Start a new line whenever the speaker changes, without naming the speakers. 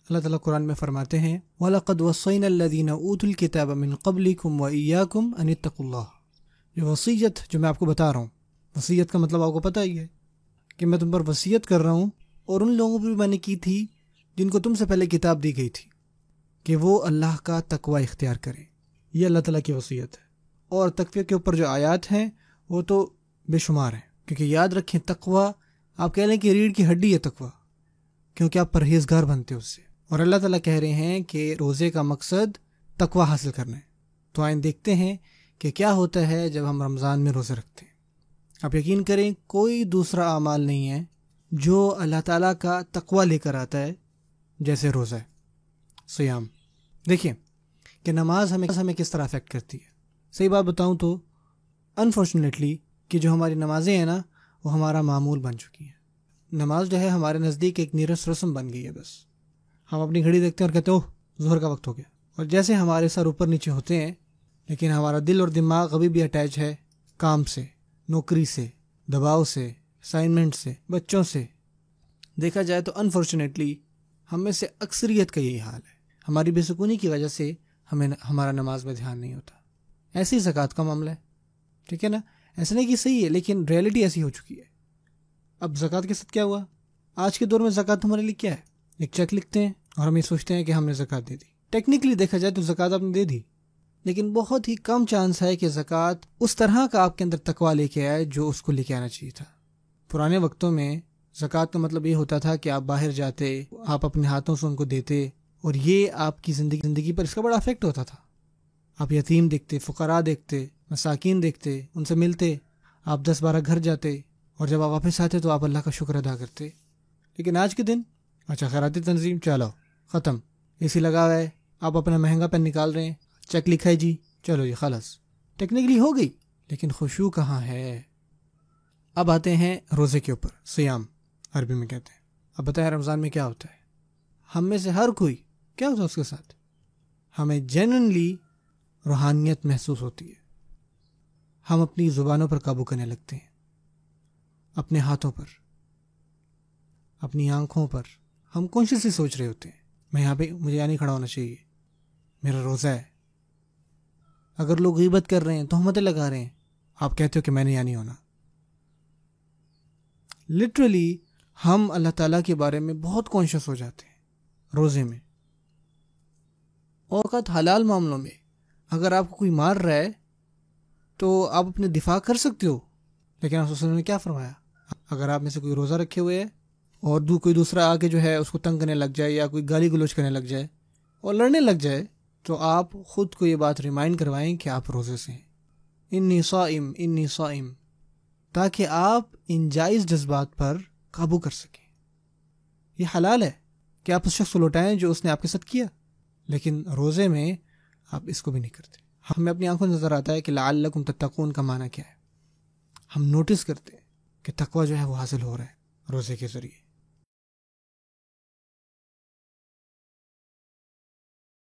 اللہ تعالیٰ قرآن میں فرماتے ہیں وَلَقَدْ وَصَّيْنَا الَّذِينَ أُوتُوا الْكِتَابَ مِن قَبْلِكُمْ وَإِيَّاكُمْ أَنِ اتَّقُوا اللَّهَ۔ یہ وصیت جو میں آپ کو بتا رہا ہوں، وصیت کا مطلب آپ کو پتہ ہی ہے کہ میں تم پر وصیت کر رہا ہوں، اور ان لوگوں پر بھی میں نے کی تھی جن کو تم سے پہلے کتاب دی گئی تھی کہ وہ اللہ کا تقوی اختیار کریں۔ یہ اللہ تعالیٰ کی وصیت ہے۔ اور تقوی کے اوپر جو آیات ہیں وہ تو بے شمار ہیں، کیونکہ یاد رکھیں تقوی آپ کہہ لیں کہ ریڑھ کی ہڈی ہے تقوی، کیونکہ آپ پرہیزگار بنتے ہیں اس سے۔ اور اللہ تعالیٰ کہہ رہے ہیں کہ روزے کا مقصد تقوی حاصل کرنا ہے۔ تو آئیں دیکھتے ہیں کہ کیا ہوتا ہے جب ہم رمضان میں روزے رکھتے ہیں۔ آپ یقین کریں کوئی دوسرا اعمال نہیں ہے جو اللہ تعالیٰ کا تقوی لے کر آتا ہے جیسے روزہ ہے، صیام۔ دیکھیں کہ نماز ہمیں کس طرح افیکٹ کرتی ہے۔ صحیح بات بتاؤں تو انفارچونیٹلی کہ جو ہماری نمازیں ہیں نا وہ ہمارا معمول بن چکی ہیں۔ نماز جو ہے ہمارے نزدیک ایک نیرس رسم بن گئی ہے۔ بس ہم اپنی گھڑی دیکھتے ہیں اور کہتے ہیں اوہ ظہر کا وقت ہو گیا، اور جیسے ہمارے سر اوپر نیچے ہوتے ہیں، لیکن ہمارا دل اور دماغ ابھی بھی اٹیچ ہے کام سے، نوکری سے، دباؤ سے، اسائنمنٹ سے، بچوں سے۔ دیکھا جائے تو انفارچونیٹلی ہم میں سے اکثریت کا یہی حال ہے۔ ہماری بے سکونی کی وجہ سے ہمارا نماز میں دھیان نہیں ہوتا۔ ایسی زکوٰۃ کا معاملہ ہے، ٹھیک ہے نا؟ ایسا نہیں کہ صحیح ہے، لیکن ریئلٹی ایسی ہو چکی ہے۔ اب زکوٰۃ کے ساتھ کیا ہوا؟ آج کے دور میں زکوٰۃ ہمارے لیے کیا ہے؟ ایک چیک لکھتے ہیں اور ہم یہ سوچتے ہیں کہ ہم نے زکوٰۃ دے دی۔ ٹیکنیکلی دیکھا جائے تو زکوٰۃ آپ نے دے دی، لیکن بہت ہی کم چانس ہے کہ زکوٰۃ اس طرح کا آپ کے اندر تقویٰ لے کے آئے جو اس کو لے کے آنا چاہیے تھا۔ پرانے وقتوں میں زکوٰۃ کا مطلب یہ ہوتا تھا کہ آپ باہر جاتے، آپ اپنے ہاتھوں سے ان کو دیتے، اور یہ آپ کی زندگی پر اس کا بڑا افیکٹ ہوتا تھا۔ آپ یتیم دیکھتے، فقراء دیکھتے، مساکین دیکھتے، ان سے ملتے، آپ 10-12 گھر جاتے، اور جب آپ واپس آتے تو آپ اللہ کا شکر ادا کرتے۔ لیکن آج کے دن اچھا خیراتی تنظیم چلو ختم، اے سی لگا ہوا ہے، آپ اپنا مہنگا پین نکال رہے ہیں، چیک لکھا ہے جی، چلو جی خلاص، ٹیکنیکلی ہو گئی، لیکن خشوع کہاں ہے؟ اب آتے ہیں روزے کے اوپر، سیام عربی میں کہتے ہیں۔ اب بتائیں رمضان میں کیا ہوتا ہے؟ ہم میں سے ہر کوئی کیا ہوتا ہے اس کے ساتھ؟ ہمیں جینوئنلی روحانیت محسوس ہوتی ہے۔ ہم اپنی زبانوں پر قابو کرنے لگتے ہیں، اپنے ہاتھوں پر، اپنی آنکھوں پر۔ ہم کانشیسلی سوچ رہے ہوتے ہیں میں یہاں پہ، مجھے یہاں نہیں کھڑا ہونا چاہیے، میرا روزہ ہے۔ اگر لوگ غیبت کر رہے ہیں، تہمتیں لگا رہے ہیں، آپ کہتے ہو کہ میں نے یہاں نہیں ہونا۔ لٹرلی ہم اللہ تعالیٰ کے بارے میں بہت کانشیس ہو جاتے ہیں روزے میں۔ اوقات حلال معاملوں میں اگر آپ کو کوئی مار رہا ہے تو آپ اپنے دفاع کر سکتے ہو، لیکن آپ صلی اللہ علیہ وسلم نے کیا فرمایا؟ اگر آپ میں سے کوئی روزہ رکھے ہوئے ہے اور کوئی دوسرا آ کے جو ہے اس کو تنگ کرنے لگ جائے، یا کوئی گالی گلوچ کرنے لگ جائے اور لڑنے لگ جائے، تو آپ خود کو یہ بات ریمائنڈ کروائیں کہ آپ روزے سے ہیں، انی صائم انی صائم، تاکہ آپ ان جائز جذبات پر قابو کر سکیں۔ یہ حلال ہے کہ آپ اس شخص کو لوٹائیں جو اس نے آپ کے ساتھ کیا، لیکن روزے میں آپ اس کو بھی نہیں کرتے۔ ہمیں اپنی آنکھوں نظر آتا ہے کہ لعلکم تتقون کا معنی کیا ہے۔ ہم نوٹس کرتے ہیں کہ تقوی جو ہے وہ حاصل ہو رہا ہے روزے کے ذریعے۔